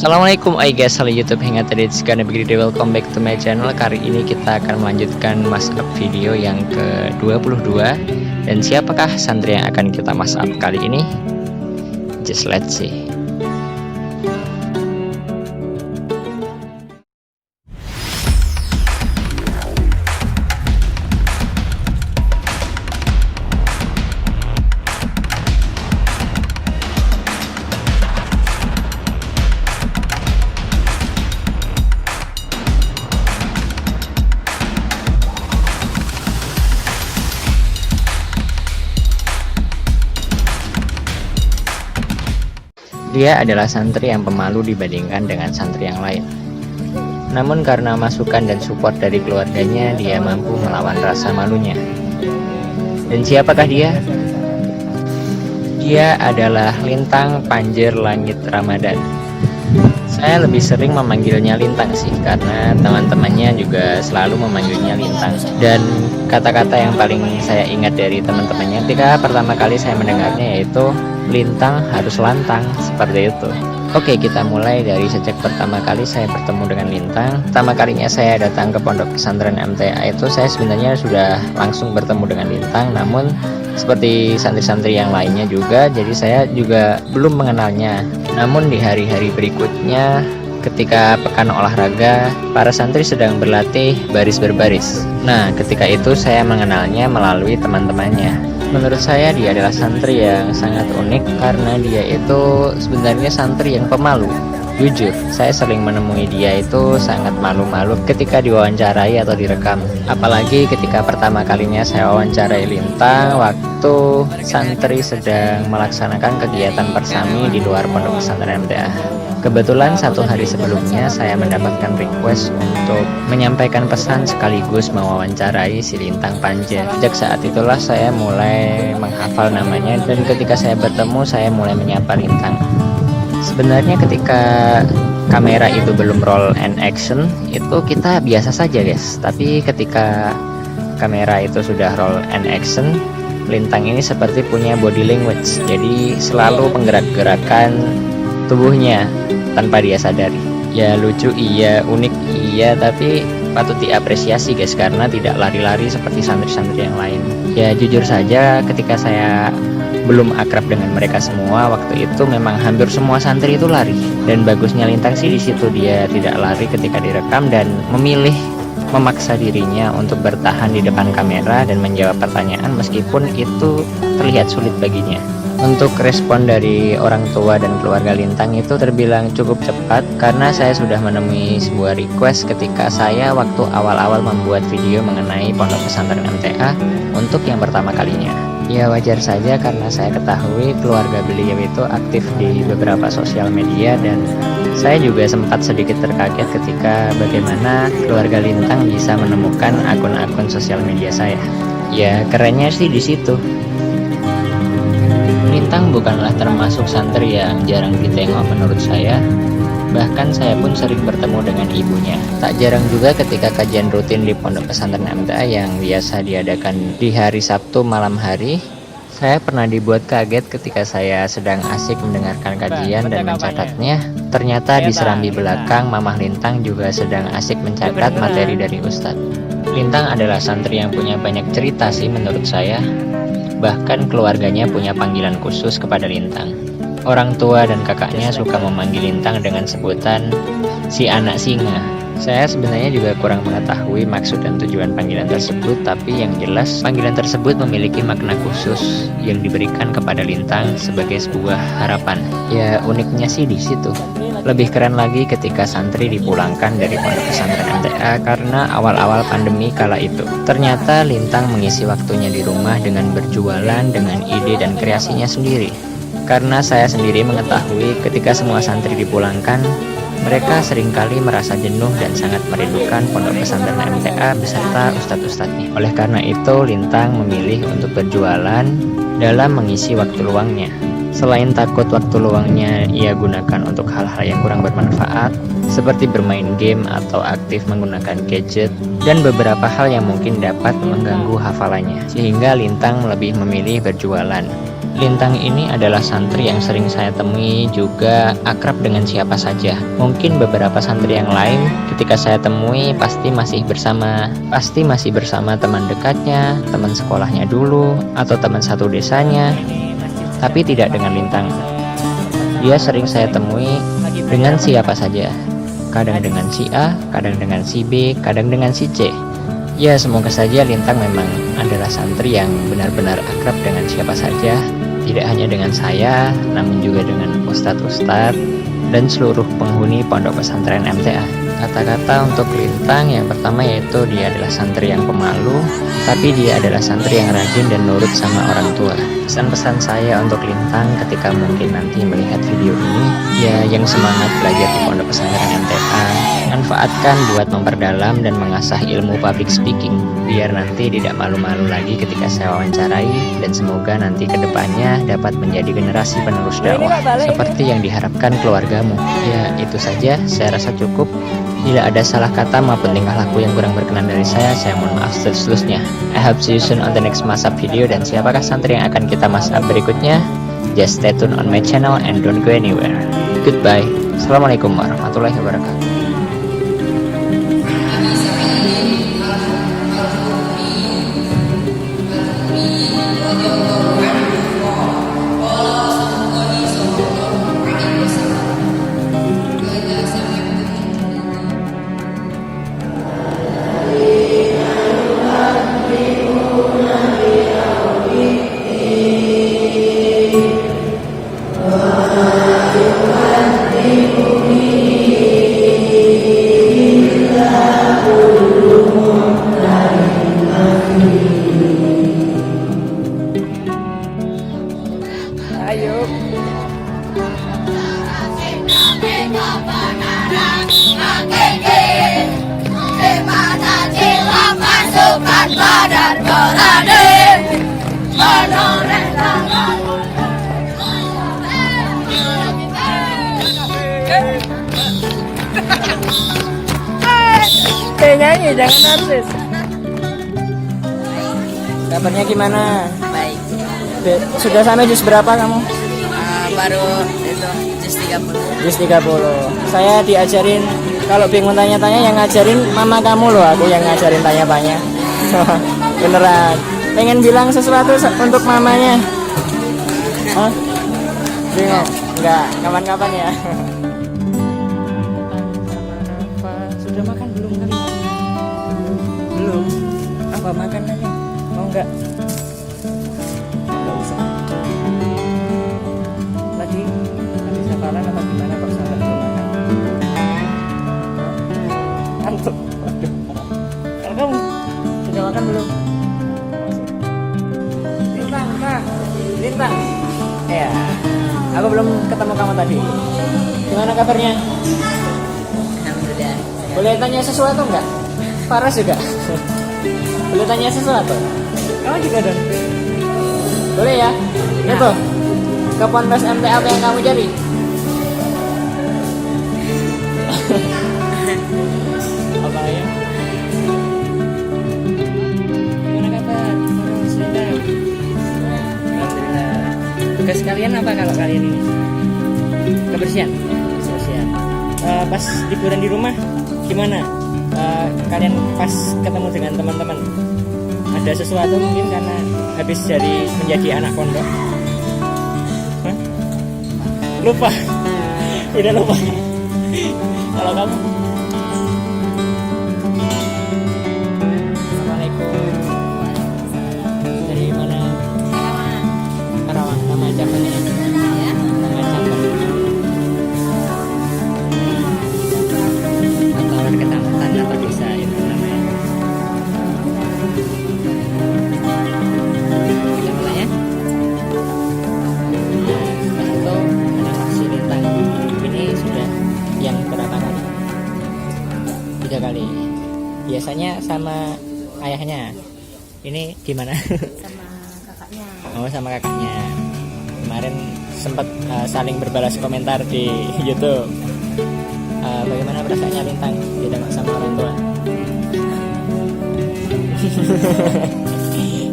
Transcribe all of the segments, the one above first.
Assalamualaikum guys, halo YouTube Hangat Edits, gonna be great, welcome back to my channel. Kali ini kita akan melanjutkan mashup video yang ke-22. Dan siapakah santri yang akan kita mashup kali ini? Just let's see. Dia adalah santri yang pemalu dibandingkan dengan santri yang lain. Namun karena masukan dan support dari keluarganya, dia mampu melawan rasa malunya. Dan siapakah dia? Dia adalah Lintang Panjer Langit Ramadan. Saya lebih sering memanggilnya Lintang sih, karena teman-temannya juga selalu memanggilnya Lintang. Dan kata-kata yang paling saya ingat dari teman-temannya ketika pertama kali saya mendengarnya yaitu Lintang harus lantang, seperti itu. Oke, kita mulai dari sejak pertama kali saya bertemu dengan Lintang. Pertama kalinya saya datang ke pondok pesantren MTA itu, saya sebenarnya sudah langsung bertemu dengan Lintang. Namun seperti santri-santri yang lainnya juga, jadi saya juga belum mengenalnya. Namun di hari-hari berikutnya, ketika pekan olahraga, para santri sedang berlatih baris berbaris. Nah, ketika itu saya mengenalnya melalui teman-temannya. Menurut saya dia adalah santri yang sangat unik karena dia itu sebenarnya santri yang pemalu. Jujur, saya sering menemui dia itu sangat malu-malu ketika diwawancarai atau direkam. Apalagi ketika pertama kalinya saya wawancarai Lintang waktu santri sedang melaksanakan kegiatan persami di luar pondok pesantren MTA. Kebetulan satu hari sebelumnya saya mendapatkan request untuk menyampaikan pesan sekaligus mewawancarai si Lintang Panjer. Sejak saat itulah saya mulai menghafal namanya, dan ketika saya bertemu saya mulai menyapa Lintang. Sebenarnya ketika kamera itu belum roll and action itu kita biasa saja guys, tapi ketika kamera itu sudah roll and action, Lintang ini seperti punya body language, jadi selalu menggerak-gerakan tubuhnya tanpa dia sadari. Ya lucu iya, unik iya, tapi patut diapresiasi guys karena tidak lari-lari seperti santri-santri yang lain. Ya jujur saja ketika saya belum akrab dengan mereka semua waktu itu, memang hampir semua santri itu lari. Dan bagusnya Lintang sih di situ, dia tidak lari ketika direkam dan memilih memaksa dirinya untuk bertahan di depan kamera dan menjawab pertanyaan meskipun itu terlihat sulit baginya. Untuk respon dari orang tua dan keluarga Lintang itu terbilang cukup cepat karena saya sudah menemui sebuah request ketika saya waktu awal-awal membuat video mengenai pondok pesantren MTA untuk yang pertama kalinya. Ya wajar saja karena saya ketahui keluarga beliau itu aktif di beberapa sosial media, dan saya juga sempat sedikit terkaget ketika bagaimana keluarga Lintang bisa menemukan akun-akun sosial media saya. Ya kerennya sih di situ. Lintang bukanlah termasuk santri yang jarang ditengok menurut saya. Bahkan saya pun sering bertemu dengan ibunya. Tak jarang juga ketika kajian rutin di pondok pesantren MTA yang biasa diadakan di hari Sabtu malam hari, saya pernah dibuat kaget ketika saya sedang asik mendengarkan kajian dan mencatatnya. Ternyata di serambi belakang Mamah Lintang juga sedang asik mencatat materi dari Ustadz. Lintang adalah santri yang punya banyak cerita sih menurut saya. Bahkan keluarganya punya panggilan khusus kepada Lintang. Orang tua dan kakaknya suka memanggil Lintang dengan sebutan si anak singa. Saya sebenarnya juga kurang mengetahui maksud dan tujuan panggilan tersebut, tapi yang jelas panggilan tersebut memiliki makna khusus yang diberikan kepada Lintang sebagai sebuah harapan. Ya uniknya sih di situ. Lebih keren lagi ketika santri dipulangkan dari pondok pesantren MTA karena awal-awal pandemi kala itu. Ternyata Lintang mengisi waktunya di rumah dengan berjualan dengan ide dan kreasinya sendiri. Karena saya sendiri mengetahui ketika semua santri dipulangkan, mereka seringkali merasa jenuh dan sangat merindukan pondok pesantren MTA beserta ustadz-ustadznya. Oleh karena itu, Lintang memilih untuk berjualan dalam mengisi waktu luangnya. Selain takut waktu luangnya ia gunakan untuk hal-hal yang kurang bermanfaat, seperti bermain game atau aktif menggunakan gadget, dan beberapa hal yang mungkin dapat mengganggu hafalannya, sehingga Lintang lebih memilih berjualan. Lintang ini adalah santri yang sering saya temui, juga akrab dengan siapa saja. Mungkin beberapa santri yang lain ketika saya temui pasti masih bersama teman dekatnya, teman sekolahnya dulu, atau teman satu desanya. Tapi tidak dengan Lintang. Dia sering saya temui dengan siapa saja. Kadang dengan si A, kadang dengan si B, kadang dengan si C. Ya, semoga saja Lintang memang adalah santri yang benar-benar akrab dengan siapa saja. Tidak hanya dengan saya, namun juga dengan ustadz-ustadz dan seluruh penghuni pondok pesantren MTA. Kata-kata untuk Lintang yang pertama yaitu dia adalah santri yang pemalu, tapi dia adalah santri yang rajin dan nurut sama orang tua. Pesan-pesan saya untuk Lintang ketika mungkin nanti melihat video ini, ya yang semangat belajar di pondok pesantren MTA, manfaatkan buat memperdalam dan mengasah ilmu public speaking, biar nanti tidak malu-malu lagi ketika saya wawancarai, dan semoga nanti kedepannya dapat menjadi generasi penerus dakwah seperti yang diharapkan keluargamu. Ya, itu saja, saya rasa cukup. Bila ada salah kata maupun tingkah laku yang kurang berkenan dari saya mohon maaf seluruhnya. I hope see you soon on the next masab video, dan siapakah santri yang akan kita masab berikutnya? Just stay tune on my channel and don't go anywhere. Goodbye. Assalamualaikum warahmatullahi wabarakatuh. Nyanyi, jangan artis. Kabarnya gimana? Baik. Sudah sampai jus berapa kamu? Baru itu jus 30. Jus 30. Saya diajarin, kalau bingung tanya-tanya yang ngajarin mama kamu loh, aku yang ngajarin tanya-tanya. Beneran. Pengen bilang sesuatu untuk mamanya? Hah? Bingung? Enggak, kapan-kapan ya. Sudah makan belum kan? Belum. Apa makan lagi? Mau enggak? Enggak usah. Tadi habis hafalan atau gimana kok sampai belum makan? Antuk. Waduh. Kalau kamu sudah makan belum? Lintang. Ya. Aku belum ketemu kamu tadi. Gimana kabarnya? Alhamdulillah. Boleh tanya sesuatu enggak? Paras juga. Boleh tanya sesuatu? Kamu juga dong. Boleh ya? Itu ke Ponpes MTA apa yang kamu jadi? Apa ya? Gimana kabar? Sedang. Alhamdulillah. Tugas kalian apa kalau kalian ini? Kebersihan. Kebersihan. Pas liburan di rumah gimana? Kalian pas ketemu dengan teman-teman ada sesuatu mungkin karena habis dari menjadi anak pondok? Hah? Lupa? Udah lupa? Kalau kamu? Assalamualaikum. Dari mana? Karawang. Nama cabangnya? Ya. Nama cabang. Atau kecamatan atau desa itu namanya? Kecamatannya? Setelah itu ada aksi Lintang. Ini sudah yang berapa kali? 3 kali. Biasanya sama ayahnya. Ini gimana? Sama kakaknya. Oh, sama kakaknya. Kemarin sempat saling berbalas komentar di YouTube. Bagaimana perasaannya Lintang ditengok sama orang tua?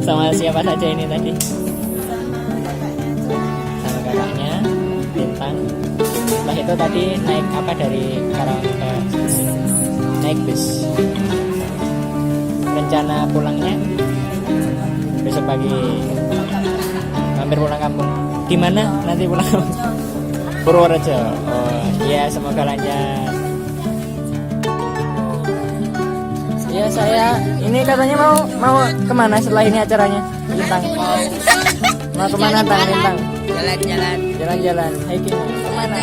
Sama siapa saja ini tadi? Sama kakaknya. kakaknya Lintang. Setelah itu tadi naik apa dari Karawang ke naik bis. Rencana pulangnya besok pagi, hampir pulang kampung. Di mana nanti pulang kampung? Purworejo. Oh iya, semoga lancar. Ya saya ini katanya mau kemana setelah ini acaranya Lintang? Mau kemana Tang Lintang? Jalan-jalan hiking kemana?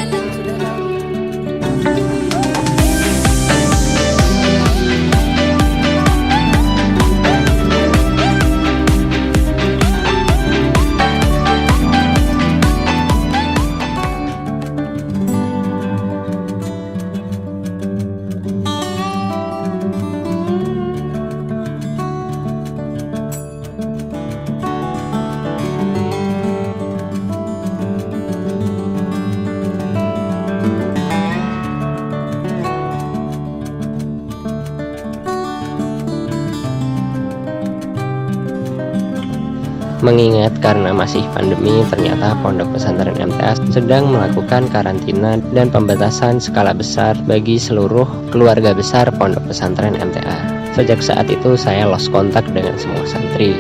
Mengingat karena masih pandemi, ternyata Pondok Pesantren MTA sedang melakukan karantina dan pembatasan skala besar bagi seluruh keluarga besar Pondok Pesantren MTA. Sejak saat itu saya lost kontak dengan semua santri.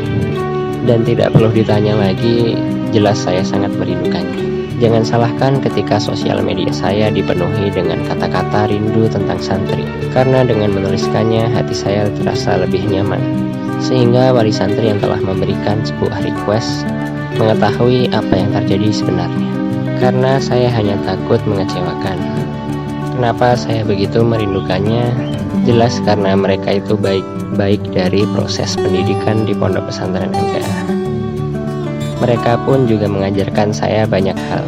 Dan tidak perlu ditanya lagi, jelas saya sangat merindukannya. Jangan salahkan ketika sosial media saya dipenuhi dengan kata-kata rindu tentang santri. Karena dengan menuliskannya, hati saya terasa lebih nyaman. Sehingga wali santri yang telah memberikan sebuah request mengetahui apa yang terjadi sebenarnya. Karena saya hanya takut mengecewakan. Kenapa saya begitu merindukannya? Jelas karena mereka itu baik dari proses pendidikan di Pondok Pesantren MTA. Mereka pun juga mengajarkan saya banyak hal.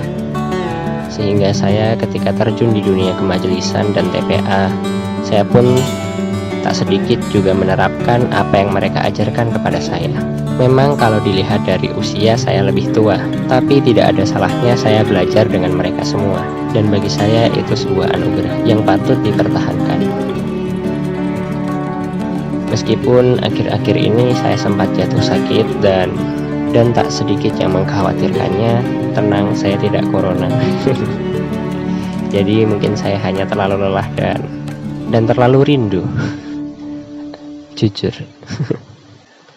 Sehingga saya ketika terjun di dunia kemajelisan dan TPA, saya pun tak sedikit juga menerapkan apa yang mereka ajarkan kepada saya. Memang kalau dilihat dari usia saya lebih tua, tapi tidak ada salahnya saya belajar dengan mereka semua. Dan bagi saya itu sebuah anugerah yang patut dipertahankan. Meskipun akhir-akhir ini saya sempat jatuh sakit dan tak sedikit yang mengkhawatirkannya, tenang, saya tidak corona. Jadi mungkin saya hanya terlalu lelah dan terlalu rindu. Jujur.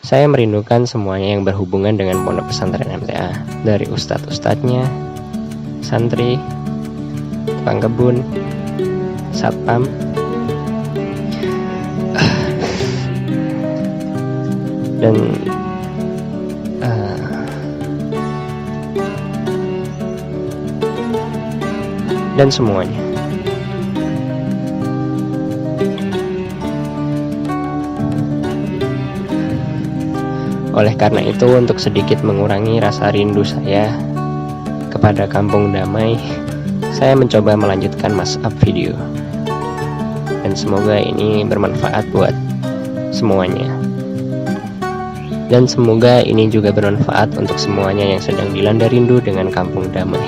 Saya merindukan semuanya yang berhubungan dengan Pondok Pesantren MTA. Dari ustadz-ustadznya, santri, tukang kebun, satpam, dan semuanya. Oleh karena itu, untuk sedikit mengurangi rasa rindu saya kepada Kampung Damai, saya mencoba melanjutkan mashup video. Dan semoga ini bermanfaat buat semuanya. Dan semoga ini juga bermanfaat untuk semuanya yang sedang dilanda rindu dengan Kampung Damai.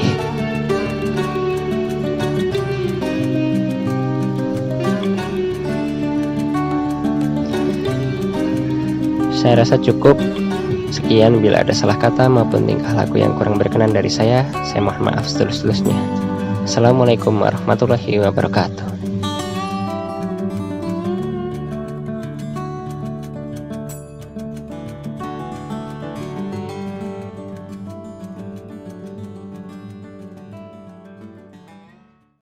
Saya rasa cukup. Sekian, bila ada salah kata maupun tingkah laku yang kurang berkenan dari saya mohon maaf setulus-tulusnya. Assalamualaikum warahmatullahi wabarakatuh.